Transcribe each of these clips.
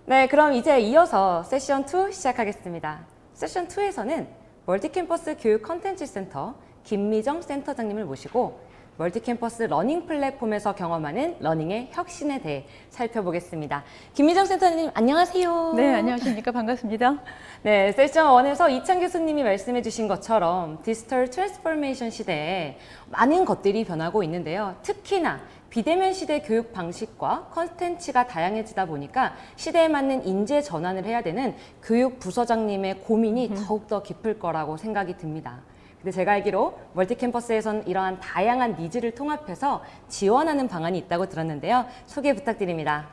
네, 그럼 이제 이어서 세션 2 시작하겠습니다. 세션 2에서는 멀티캠퍼스 교육 컨텐츠 센터 김미정 센터장님을 모시고 멀티캠퍼스 러닝 플랫폼에서 경험하는 러닝의 혁신에 대해 살펴보겠습니다. 김미정 센터장님 안녕하세요. 네, 안녕하십니까. 반갑습니다. 네, 세션 1에서 이찬 교수님이 말씀해 주신 것처럼 디지털 트랜스포메이션 시대에 많은 것들이 변하고 있는데요. 특히나 비대면 시대 교육 방식과 컨텐츠가 다양해지다 보니까 시대에 맞는 인재 전환을 해야 되는 교육 부서장님의 고민이 더욱더 깊을 거라고 생각이 듭니다. 근데 제가 알기로 멀티캠퍼스에선 이러한 다양한 니즈를 통합해서 지원하는 방안이 있다고 들었는데요. 소개 부탁드립니다.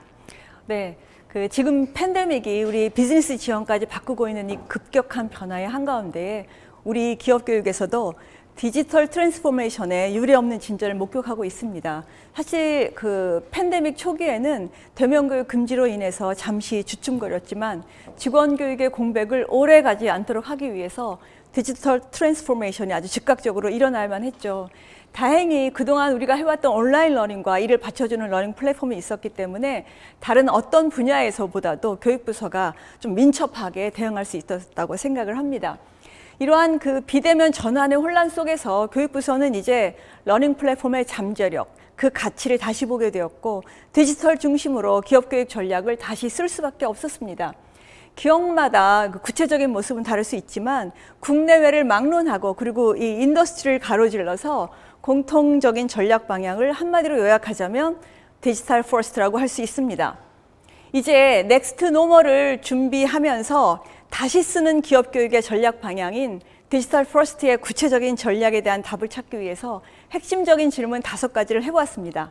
네, 지금 팬데믹이 우리 비즈니스 지원까지 바꾸고 있는 이 급격한 변화의 한가운데 우리 기업 교육에서도 디지털 트랜스포메이션에 유례없는 진전을 목격하고 있습니다. 사실 팬데믹 초기에는 대면 교육 금지로 인해서 잠시 주춤거렸지만 직원 교육의 공백을 오래 가지 않도록 하기 위해서 디지털 트랜스포메이션이 아주 즉각적으로 일어날만 했죠. 다행히 그동안 우리가 해왔던 온라인 러닝과 이를 받쳐주는 러닝 플랫폼이 있었기 때문에 다른 어떤 분야에서보다도 교육부서가 좀 민첩하게 대응할 수 있었다고 생각을 합니다. 이러한 비대면 전환의 혼란 속에서 교육부서는 이제 러닝 플랫폼의 잠재력, 그 가치를 다시 보게 되었고 디지털 중심으로 기업교육 전략을 다시 쓸 수밖에 없었습니다. 기업마다 구체적인 모습은 다를 수 있지만 국내외를 막론하고 그리고 이 인더스트리를 가로질러서 공통적인 전략 방향을 한마디로 요약하자면 디지털 퍼스트라고 할 수 있습니다. 이제 넥스트 노멀을 준비하면서 다시 쓰는 기업 교육의 전략 방향인 디지털 퍼스트의 구체적인 전략에 대한 답을 찾기 위해서 핵심적인 질문 5가지를 해보았습니다.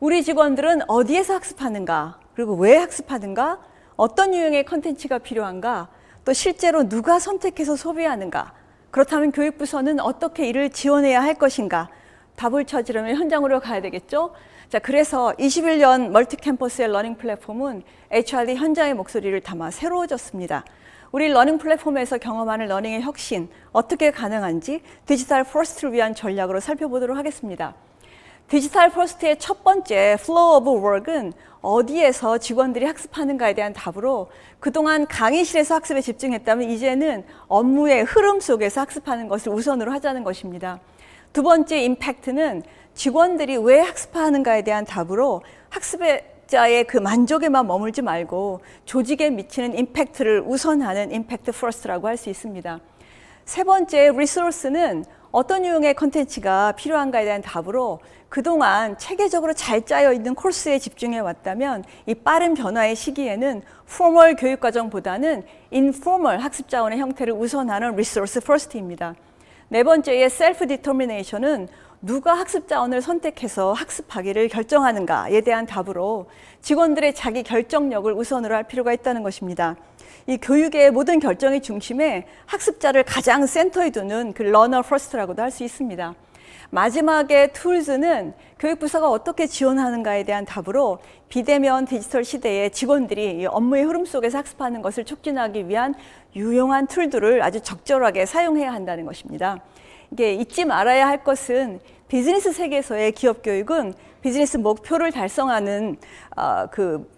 우리 직원들은 어디에서 학습하는가? 그리고 왜 학습하는가? 어떤 유형의 컨텐츠가 필요한가? 또 실제로 누가 선택해서 소비하는가? 그렇다면 교육부서는 어떻게 이를 지원해야 할 것인가? 답을 찾으려면 현장으로 가야 되겠죠? 자, 그래서 21년 멀티캠퍼스의 러닝 플랫폼은 HRD 현장의 목소리를 담아 새로워졌습니다. 우리 러닝 플랫폼에서 경험하는 러닝의 혁신, 어떻게 가능한지 디지털 퍼스트를 위한 전략으로 살펴보도록 하겠습니다. 디지털 퍼스트의 첫 번째 flow of work은 어디에서 직원들이 학습하는가에 대한 답으로 그동안 강의실에서 학습에 집중했다면 이제는 업무의 흐름 속에서 학습하는 것을 우선으로 하자는 것입니다. 두 번째 임팩트는 직원들이 왜 학습하는가에 대한 답으로 학습자의 만족에만 머물지 말고 조직에 미치는 임팩트를 우선하는 임팩트 퍼스트라고 할 수 있습니다. 세 번째 리소스는 어떤 유형의 컨텐츠가 필요한가에 대한 답으로 그동안 체계적으로 잘 짜여 있는 코스에 집중해 왔다면 이 빠른 변화의 시기에는 포멀 교육과정보다는 인포멀 학습 자원의 형태를 우선하는 리소스 퍼스트입니다. 네 번째의 셀프 디터미네이션은 누가 학습 자원을 선택해서 학습하기를 결정하는가에 대한 답으로 직원들의 자기 결정력을 우선으로 할 필요가 있다는 것입니다. 이 교육의 모든 결정의 중심에 학습자를 가장 센터에 두는 러너 퍼스트라고도 할 수 있습니다. 마지막에 툴즈는 교육부서가 어떻게 지원하는가에 대한 답으로 비대면 디지털 시대에 직원들이 업무의 흐름 속에서 학습하는 것을 촉진하기 위한 유용한 툴들을 아주 적절하게 사용해야 한다는 것입니다. 이게 잊지 말아야 할 것은 비즈니스 세계에서의 기업 교육은 비즈니스 목표를 달성하는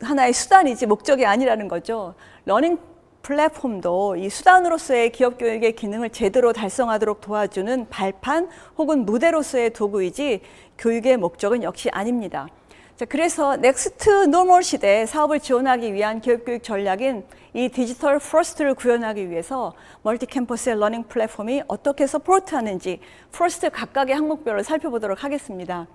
하나의 수단이지 목적이 아니라는 거죠. 러닝 플랫폼도 이 수단으로서의 기업 교육의 기능을 제대로 달성하도록 도와주는 발판 혹은 무대로서의 도구이지 교육의 목적은 역시 아닙니다. 자, 그래서 넥스트 노멀 시대 사업을 지원하기 위한 기업교육 전략인 이 디지털 퍼스트를 구현하기 위해서 멀티캠퍼스의 러닝 플랫폼이 어떻게 서포트하는지 퍼스트 각각의 항목별로 살펴보도록 하겠습니다.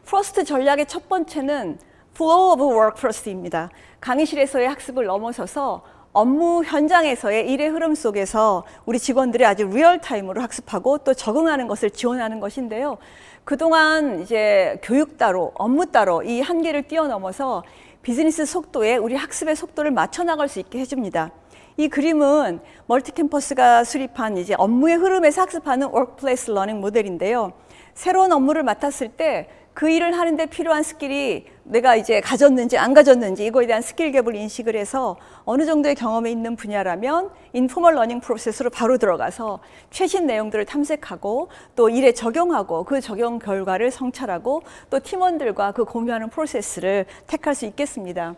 퍼스트 전략의 첫 번째는 flow of work first입니다. 강의실에서의 학습을 넘어서서 업무 현장에서의 일의 흐름 속에서 우리 직원들이 아주 리얼타임으로 학습하고 또 적응하는 것을 지원하는 것인데요. 그동안 이제 교육 따로, 업무 따로 이 한계를 뛰어넘어서 비즈니스 속도에 우리 학습의 속도를 맞춰 나갈 수 있게 해줍니다. 이 그림은 멀티캠퍼스가 수립한 이제 업무의 흐름에서 학습하는 워크플레이스 러닝 모델인데요. 새로운 업무를 맡았을 때 그 일을 하는데 필요한 스킬이 내가 이제 가졌는지 안 가졌는지 이거에 대한 스킬 갭을 인식을 해서 어느 정도의 경험이 있는 분야라면 인포멀 러닝 프로세스로 바로 들어가서 최신 내용들을 탐색하고 또 일에 적용하고 그 적용 결과를 성찰하고 또 팀원들과 그 공유하는 프로세스를 택할 수 있겠습니다.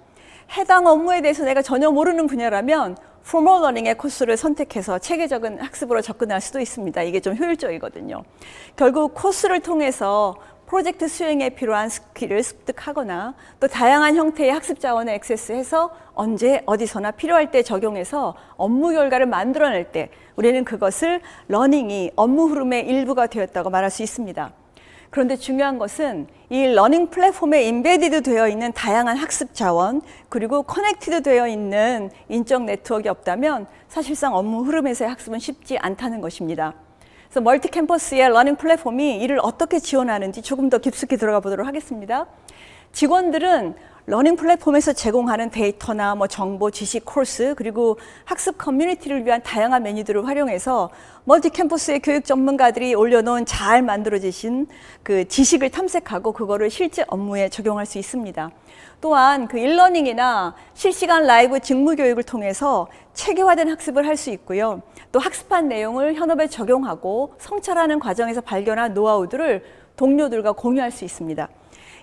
해당 업무에 대해서 내가 전혀 모르는 분야라면 포멀 러닝의 코스를 선택해서 체계적인 학습으로 접근할 수도 있습니다. 이게 좀 효율적이거든요. 결국 코스를 통해서 프로젝트 수행에 필요한 스킬을 습득하거나 또 다양한 형태의 학습 자원에 액세스해서 언제 어디서나 필요할 때 적용해서 업무 결과를 만들어낼 때 우리는 그것을 러닝이 업무 흐름의 일부가 되었다고 말할 수 있습니다. 그런데 중요한 것은 이 러닝 플랫폼에 인베디드 되어 있는 다양한 학습 자원 그리고 커넥티드 되어 있는 인적 네트워크가 없다면 사실상 업무 흐름에서의 학습은 쉽지 않다는 것입니다. 그래서 멀티 캠퍼스의 러닝 플랫폼이 이를 어떻게 지원하는지 조금 더 깊숙이 들어가 보도록 하겠습니다. 직원들은 러닝 플랫폼에서 제공하는 데이터나 정보, 지식, 코스 그리고 학습 커뮤니티를 위한 다양한 메뉴들을 활용해서 멀티 캠퍼스의 교육 전문가들이 올려놓은 잘 만들어지신 그 지식을 탐색하고 그거를 실제 업무에 적용할 수 있습니다. 또한 그 일러닝이나 실시간 라이브 직무 교육을 통해서 체계화된 학습을 할 수 있고요. 또 학습한 내용을 현업에 적용하고 성찰하는 과정에서 발견한 노하우들을 동료들과 공유할 수 있습니다.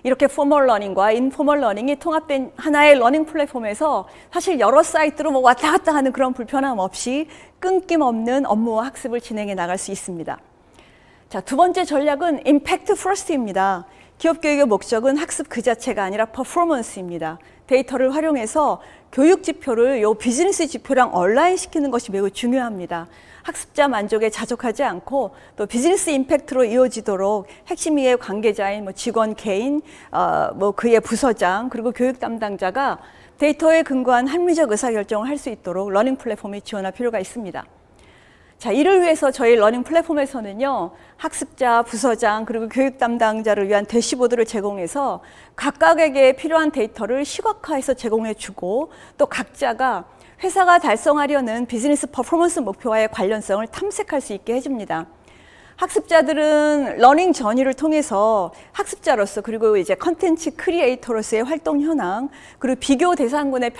이렇게 포멀 러닝과 인포멀 러닝이 통합된 하나의 러닝 플랫폼에서 사실 여러 사이트로 왔다 갔다 하는 그런 불편함 없이 끊김없는 업무와 학습을 진행해 나갈 수 있습니다. 자, 두 번째 전략은 임팩트 퍼스트입니다. 기업 교육의 목적은 학습 그 자체가 아니라 퍼포먼스입니다. 데이터를 활용해서 교육 지표를 요 비즈니스 지표랑 얼라인 시키는 것이 매우 중요합니다. 학습자 만족에 자족하지 않고 또 비즈니스 임팩트로 이어지도록 핵심 이해 관계자인 직원 개인, 그의 부서장 그리고 교육 담당자가 데이터에 근거한 합리적 의사결정을 할 수 있도록 러닝 플랫폼이 지원할 필요가 있습니다. 자, 이를 위해서 저희 러닝 플랫폼에서는요, 학습자, 부서장, 그리고 교육 담당자를 위한 대시보드를 제공해서 각각에게 필요한 데이터를 시각화해서 제공해 주고 또 각자가 회사가 달성하려는 비즈니스 퍼포먼스 목표와의 관련성을 탐색할 수 있게 해줍니다. 학습자들은 러닝 저니를 통해서 학습자로서 그리고 이제 컨텐츠 크리에이터로서의 활동 현황 그리고 비교 대상군의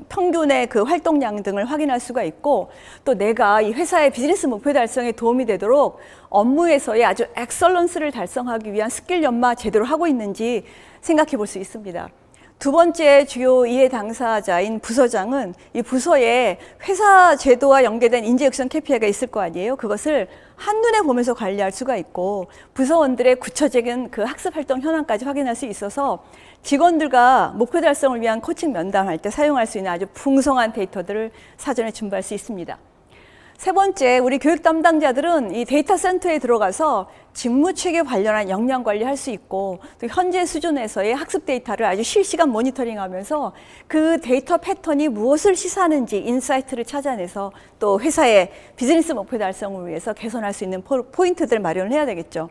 평균의 그 활동량 등을 확인할 수가 있고 또 내가 이 회사의 비즈니스 목표 달성에 도움이 되도록 업무에서의 아주 엑설런스를 달성하기 위한 스킬 연마 제대로 하고 있는지 생각해 볼 수 있습니다. 두 번째 주요 이해 당사자인 부서장은 이 부서에 회사 제도와 연계된 인재 육성 KPI가 있을 거 아니에요. 그것을 한눈에 보면서 관리할 수가 있고 부서원들의 구체적인 그 학습 활동 현황까지 확인할 수 있어서 직원들과 목표 달성을 위한 코칭 면담할 때 사용할 수 있는 아주 풍성한 데이터들을 사전에 준비할 수 있습니다. 세 번째, 우리 교육 담당자들은 이 데이터 센터에 들어가서 직무 체계 관련한 역량 관리할 수 있고 또 현재 수준에서의 학습 데이터를 아주 실시간 모니터링하면서 그 데이터 패턴이 무엇을 시사하는지 인사이트를 찾아내서 또 회사의 비즈니스 목표 달성을 위해서 개선할 수 있는 포인트들을 마련을 해야 되겠죠.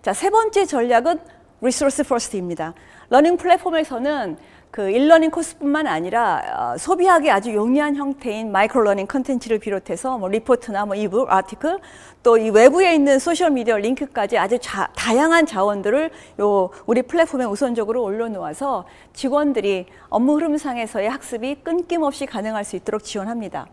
자, 세 번째 전략은 리소스 퍼스트입니다. 러닝 플랫폼에서는 그 일러닝 코스뿐만 아니라 소비하기 아주 용이한 형태인 마이크로 러닝 컨텐츠를 비롯해서 리포트나 이북, 아티클 또 이 외부에 있는 소셜 미디어 링크까지 아주 다양한 자원들을 우리 플랫폼에 우선적으로 올려놓아서 직원들이 업무 흐름상에서의 학습이 끊김없이 가능할 수 있도록 지원합니다.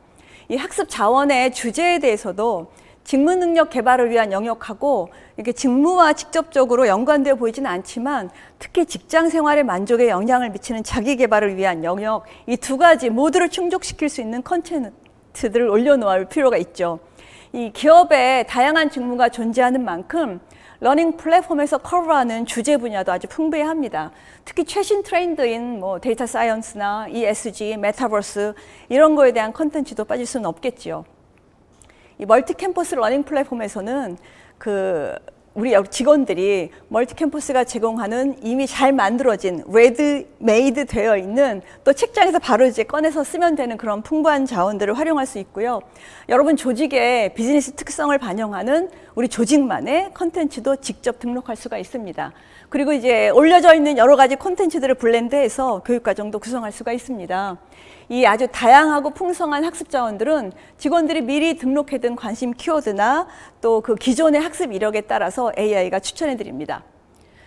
이 학습 자원의 주제에 대해서도 직무 능력 개발을 위한 영역하고 이렇게 직무와 직접적으로 연관되어 보이지는 않지만 특히 직장 생활의 만족에 영향을 미치는 자기 개발을 위한 영역 이 두 가지 모두를 충족시킬 수 있는 컨텐츠들을 올려놓을 필요가 있죠. 이 기업에 다양한 직무가 존재하는 만큼 러닝 플랫폼에서 커버하는 주제 분야도 아주 풍부해야 합니다. 특히 최신 트렌드인 데이터 사이언스나 ESG, 메타버스 이런 거에 대한 컨텐츠도 빠질 수는 없겠지요. 이 멀티 캠퍼스 러닝 플랫폼에서는 우리 직원들이 멀티 캠퍼스가 제공하는 이미 잘 만들어진 레드 메이드 되어 있는 또 책장에서 바로 이제 꺼내서 쓰면 되는 그런 풍부한 자원들을 활용할 수 있고요. 여러분 조직의 비즈니스 특성을 반영하는 우리 조직만의 컨텐츠도 직접 등록할 수가 있습니다. 그리고 이제 올려져 있는 여러 가지 콘텐츠들을 블렌드해서 교육과정도 구성할 수가 있습니다. 이 아주 다양하고 풍성한 학습 자원들은 직원들이 미리 등록해둔 관심 키워드나 또 그 기존의 학습 이력에 따라서 AI가 추천해 드립니다.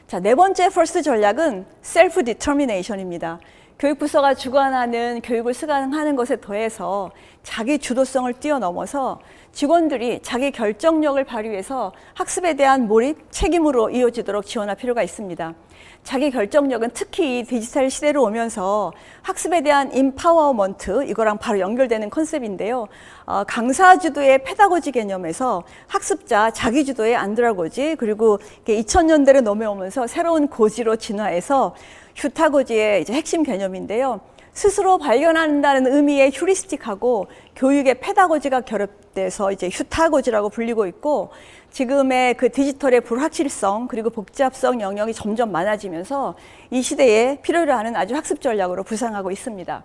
자, 네 번째 퍼스트 전략은 셀프 디터미네이션입니다. 교육부서가 주관하는 교육을 수강하는 것에 더해서 자기 주도성을 뛰어넘어서 직원들이 자기 결정력을 발휘해서 학습에 대한 몰입, 책임으로 이어지도록 지원할 필요가 있습니다. 자기 결정력은 특히 디지털 시대로 오면서 학습에 대한 임파워먼트, 이거랑 바로 연결되는 컨셉인데요. 강사 주도의 페다고지 개념에서 학습자 자기 주도의 안드라고지, 그리고 2000년대로 넘어오면서 새로운 고지로 진화해서 휴타고지의 이제 핵심 개념인데요. 스스로 발견한다는 의미의 휴리스틱하고 교육의 페다고지가 결합돼서 이제 휴타고지라고 불리고 있고, 지금의 그 디지털의 불확실성 그리고 복잡성 영역이 점점 많아지면서 이 시대에 필요로 하는 아주 학습 전략으로 부상하고 있습니다.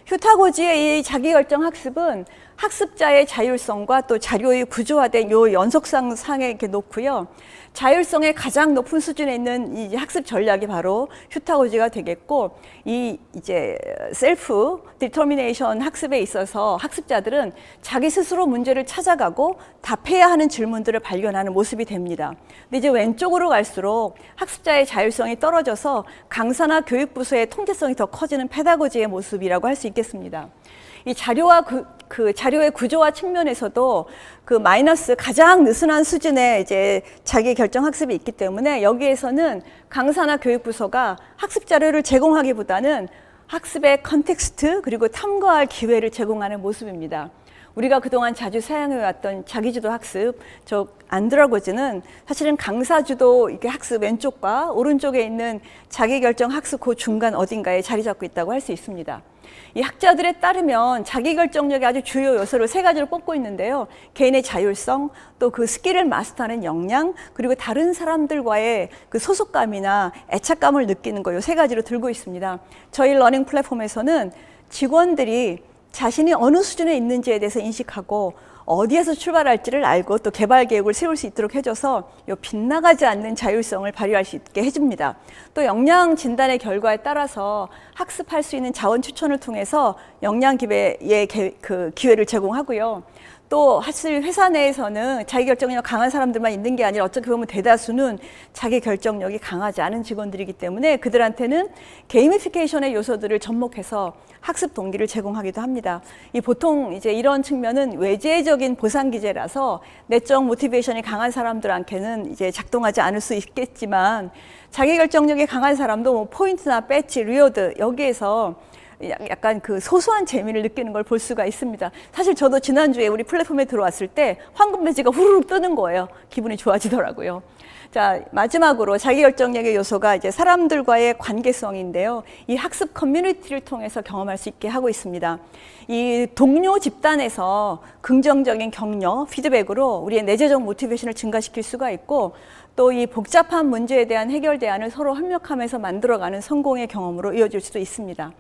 휴타고지의 이 자기결정 학습은 학습자의 자율성과 또 자료의 구조화된 요 연속상에 이렇게 놓고요. 자율성의 가장 높은 수준에 있는 이 학습 전략이 바로 휴타고지가 되겠고, 이 이제 셀프 디터미네이션 학습에 있어서 학습자들은 자기 스스로 문제를 찾아가고 답해야 하는 질문들을 발견하는 모습이 됩니다. 근데 이제 왼쪽으로 갈수록 학습자의 자율성이 떨어져서 강사나 교육부서의 통제성이 더 커지는 페다고지의 모습이라고 할 수 있겠습니다. 이 자료와 그 자료의 구조화 측면에서도 그 마이너스 가장 느슨한 수준의 이제 자기 결정 학습이 있기 때문에 여기에서는 강사나 교육부서가 학습 자료를 제공하기보다는 학습의 컨텍스트 그리고 탐구할 기회를 제공하는 모습입니다. 우리가 그동안 자주 사용해왔던 자기주도 학습, 저 안드라고지는 사실은 강사주도 이렇게 학습 왼쪽과 오른쪽에 있는 자기결정 학습 그 중간 어딘가에 자리 잡고 있다고 할 수 있습니다. 이 학자들에 따르면 자기결정력의 아주 주요 요소를 세 가지로 뽑고 있는데요. 개인의 자율성, 또 그 스킬을 마스터하는 역량, 그리고 다른 사람들과의 그 소속감이나 애착감을 느끼는 거, 요 세 가지로 들고 있습니다. 저희 러닝 플랫폼에서는 직원들이 자신이 어느 수준에 있는지에 대해서 인식하고 어디에서 출발할지를 알고 또 개발 계획을 세울 수 있도록 해줘서 요 빗나가지 않는 자율성을 발휘할 수 있게 해줍니다. 또 역량 진단의 결과에 따라서 학습할 수 있는 자원 추천을 통해서 역량 기회의 그 기회를 제공하고요. 또 사실 회사 내에서는 자기 결정력 강한 사람들만 있는 게 아니라 어떻게 보면 대다수는 자기 결정력이 강하지 않은 직원들이기 때문에 그들한테는 게이미피케이션의 요소들을 접목해서 학습 동기를 제공하기도 합니다. 이 보통 이제 이런 측면은 외재적인 보상 기제라서 내적 모티베이션이 강한 사람들한테는 이제 작동하지 않을 수 있겠지만 자기 결정력이 강한 사람도 뭐 포인트나 배지, 리워드 여기에서 약간 그 소소한 재미를 느끼는 걸 볼 수가 있습니다. 사실 저도 지난주에 우리 플랫폼에 들어왔을 때 황금 배지가 후루룩 뜨는 거예요. 기분이 좋아지더라고요. 자, 마지막으로 자기결정력의 요소가 이제 사람들과의 관계성인데요. 이 학습 커뮤니티를 통해서 경험할 수 있게 하고 있습니다. 이 동료 집단에서 긍정적인 격려, 피드백으로 우리의 내재적 모티베이션을 증가시킬 수가 있고 또 이 복잡한 문제에 대한 해결 대안을 서로 협력하면서 만들어가는 성공의 경험으로 이어질 수도 있습니다.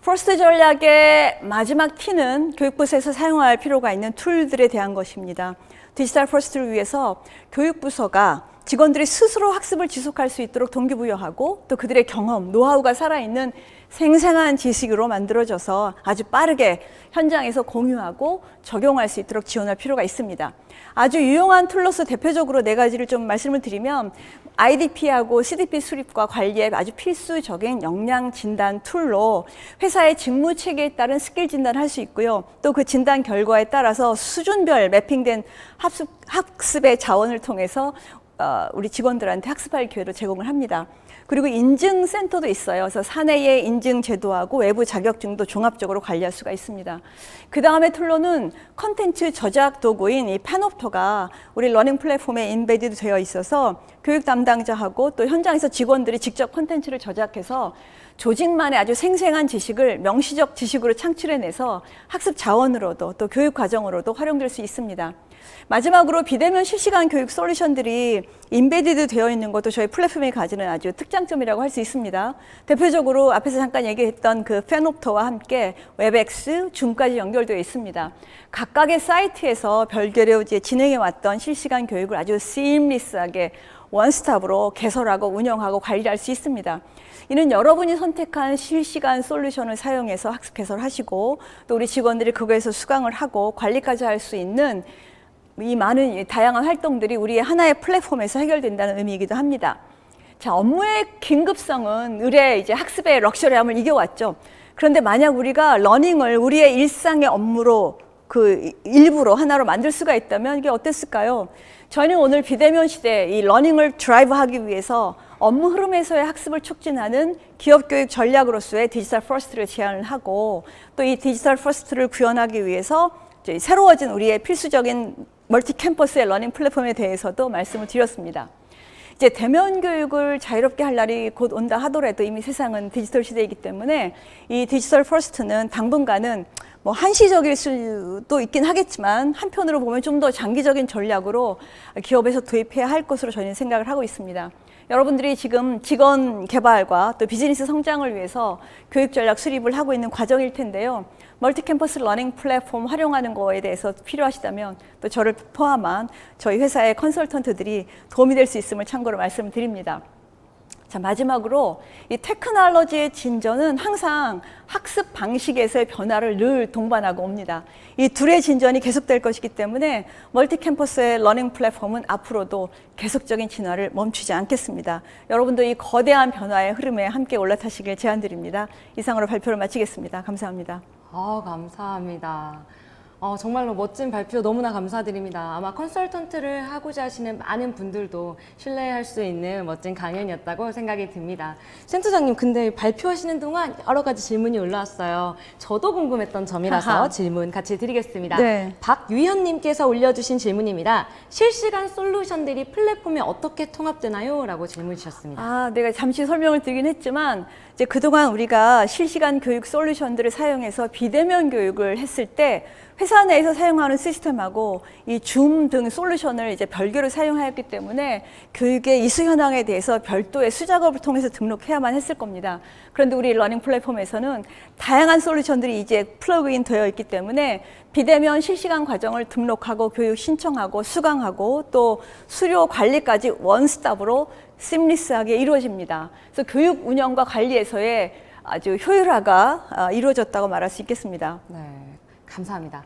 퍼스트 전략의 마지막 T는 교육부서에서 사용할 필요가 있는 툴들에 대한 것입니다. 디지털 퍼스트를 위해서 교육부서가 직원들이 스스로 학습을 지속할 수 있도록 동기부여하고 또 그들의 경험, 노하우가 살아있는 생생한 지식으로 만들어져서 아주 빠르게 현장에서 공유하고 적용할 수 있도록 지원할 필요가 있습니다. 아주 유용한 툴로서 대표적으로 네 가지를 좀 말씀을 드리면 IDP하고 CDP 수립과 관리에 아주 필수적인 역량 진단 툴로 회사의 직무 체계에 따른 스킬 진단을 할 수 있고요. 또 그 진단 결과에 따라서 수준별 매핑된 학습의 자원을 통해서 우리 직원들한테 학습할 기회를 제공을 합니다. 그리고 인증센터도 있어요. 그래서 사내의 인증 제도하고 외부 자격증도 종합적으로 관리할 수가 있습니다. 그 다음에 툴로는 컨텐츠 저작 도구인 이 팬옵터가 우리 러닝 플랫폼에 인베디드 되어 있어서 교육 담당자하고 또 현장에서 직원들이 직접 컨텐츠를 저작해서 조직만의 아주 생생한 지식을 명시적 지식으로 창출해내서 학습 자원으로도 또 교육 과정으로도 활용될 수 있습니다. 마지막으로 비대면 실시간 교육 솔루션들이 인베디드 되어 있는 것도 저희 플랫폼이 가지는 아주 특장점이라고 할 수 있습니다. 대표적으로 앞에서 잠깐 얘기했던 그 팬옵터와 함께 웹엑스, 줌까지 연결되어 있습니다. 각각의 사이트에서 별개로 이제 진행해왔던 실시간 교육을 아주 시임리스하게 원스톱으로 개설하고 운영하고 관리할 수 있습니다. 이는 여러분이 선택한 실시간 솔루션을 사용해서 학습 개설하시고 또 우리 직원들이 그거에서 수강을 하고 관리까지 할 수 있는 이 많은 다양한 활동들이 우리의 하나의 플랫폼에서 해결된다는 의미이기도 합니다. 자, 업무의 긴급성은 의뢰 이제 학습의 럭셔리함을 이겨왔죠. 그런데 만약 우리가 러닝을 우리의 일상의 업무로 그 일부로 하나로 만들 수가 있다면 이게 어땠을까요? 저희는 오늘 비대면 시대 이 러닝을 드라이브하기 위해서 업무 흐름에서의 학습을 촉진하는 기업 교육 전략으로서의 디지털 퍼스트를 제안을 하고 또 이 디지털 퍼스트를 구현하기 위해서 이제 새로워진 우리의 필수적인 멀티 캠퍼스의 러닝 플랫폼에 대해서도 말씀을 드렸습니다. 이제 대면 교육을 자유롭게 할 날이 곧 온다 하더라도 이미 세상은 디지털 시대이기 때문에 이 디지털 퍼스트는 당분간은 뭐 한시적일 수도 있긴 하겠지만 한편으로 보면 좀 더 장기적인 전략으로 기업에서 도입해야 할 것으로 저희는 생각을 하고 있습니다. 여러분들이 지금 직원 개발과 또 비즈니스 성장을 위해서 교육 전략 수립을 하고 있는 과정일 텐데요. 멀티 캠퍼스 러닝 플랫폼 활용하는 거에 대해서 필요하시다면 또 저를 포함한 저희 회사의 컨설턴트들이 도움이 될 수 있음을 참고로 말씀드립니다. 자, 마지막으로 이 테크놀로지의 진전은 항상 학습 방식에서의 변화를 늘 동반하고 옵니다. 이 둘의 진전이 계속될 것이기 때문에 멀티 캠퍼스의 러닝 플랫폼은 앞으로도 계속적인 진화를 멈추지 않겠습니다. 여러분도 이 거대한 변화의 흐름에 함께 올라타시길 제안드립니다. 이상으로 발표를 마치겠습니다. 감사합니다. 감사합니다. 정말로 멋진 발표 너무나 감사드립니다. 아마 컨설턴트를 하고자 하시는 많은 분들도 신뢰할 수 있는 멋진 강연이었다고 생각이 듭니다. 센터장님, 근데 발표하시는 동안 여러 가지 질문이 올라왔어요. 저도 궁금했던 점이라서 하하. 질문 같이 드리겠습니다. 네. 박유현님께서 올려주신 질문입니다. 실시간 솔루션들이 플랫폼에 어떻게 통합되나요? 라고 질문 주셨습니다. 내가 잠시 설명을 드리긴 했지만 이제 그동안 우리가 실시간 교육 솔루션들을 사용해서 비대면 교육을 했을 때 회사 내에서 사용하는 시스템하고 이 줌 등 솔루션을 이제 별개로 사용하였기 때문에 교육의 이수 현황에 대해서 별도의 수작업을 통해서 등록해야만 했을 겁니다. 그런데 우리 러닝 플랫폼에서는 다양한 솔루션들이 이제 플러그인 되어 있기 때문에 비대면 실시간 과정을 등록하고 교육 신청하고 수강하고 또 수료 관리까지 원스톱으로 심리스하게 이루어집니다. 그래서 교육 운영과 관리에서의 아주 효율화가 이루어졌다고 말할 수 있겠습니다. 네, 감사합니다.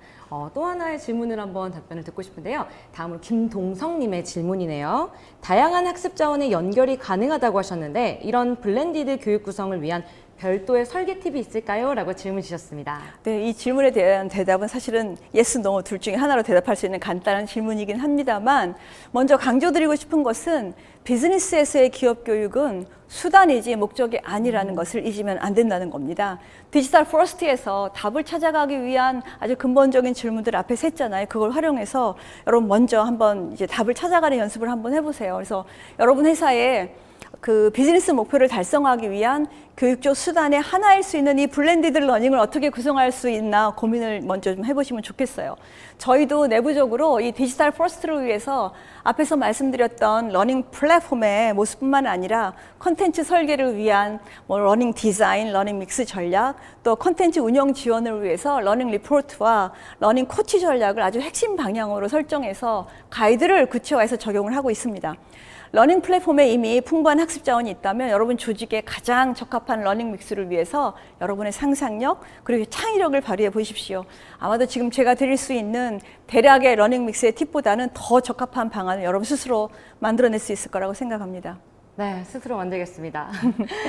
또 하나의 질문을 한번 답변을 듣고 싶은데요. 다음으로 김동성님의 질문이네요. 다양한 학습 자원의 연결이 가능하다고 하셨는데 이런 블렌디드 교육 구성을 위한 별도의 설계 팁이 있을까요? 라고 질문 주셨습니다. 네, 이 질문에 대한 대답은 사실은 yes, no 둘 중에 하나로 대답할 수 있는 간단한 질문이긴 합니다만 먼저 강조드리고 싶은 것은 비즈니스에서의 기업 교육은 수단이지 목적이 아니라는 것을 잊으면 안 된다는 겁니다. 디지털 퍼스트에서 답을 찾아가기 위한 아주 근본적인 질문들 앞에 셌잖아요. 그걸 활용해서 여러분 먼저 한번 이제 답을 찾아가는 연습을 한번 해보세요. 그래서 여러분 회사에 그 비즈니스 목표를 달성하기 위한 교육적 수단의 하나일 수 있는 이 블렌디드 러닝을 어떻게 구성할 수 있나 고민을 먼저 좀 해보시면 좋겠어요. 저희도 내부적으로 이 디지털 퍼스트를 위해서 앞에서 말씀드렸던 러닝 플랫폼의 모습뿐만 아니라 콘텐츠 설계를 위한 뭐 러닝 디자인, 러닝 믹스 전략, 또 콘텐츠 운영 지원을 위해서 러닝 리포트와 러닝 코치 전략을 아주 핵심 방향으로 설정해서 가이드를 구체화해서 적용을 하고 있습니다. 러닝 플랫폼에 이미 풍부한 학습 자원이 있다면 여러분 조직에 가장 적합한 러닝 믹스를 위해서 여러분의 상상력 그리고 창의력을 발휘해 보십시오. 아마도 지금 제가 드릴 수 있는 대략의 러닝 믹스의 팁보다는 더 적합한 방안을 여러분 스스로 만들어낼 수 있을 거라고 생각합니다. 네, 스스로 만들겠습니다.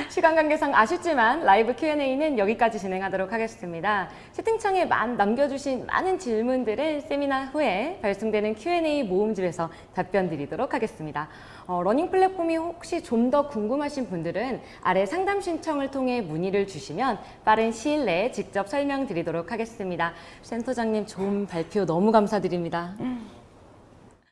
시간 관계상 아쉽지만 라이브 Q&A는 여기까지 진행하도록 하겠습니다. 채팅창에 남겨주신 많은 질문들을 세미나 후에 발송되는 Q&A 모음집에서 답변 드리도록 하겠습니다. 러닝 플랫폼이 혹시 좀 더 궁금하신 분들은 아래 상담 신청을 통해 문의를 주시면 빠른 시일 내에 직접 설명드리도록 하겠습니다. 센터장님 좋은 발표 너무 감사드립니다.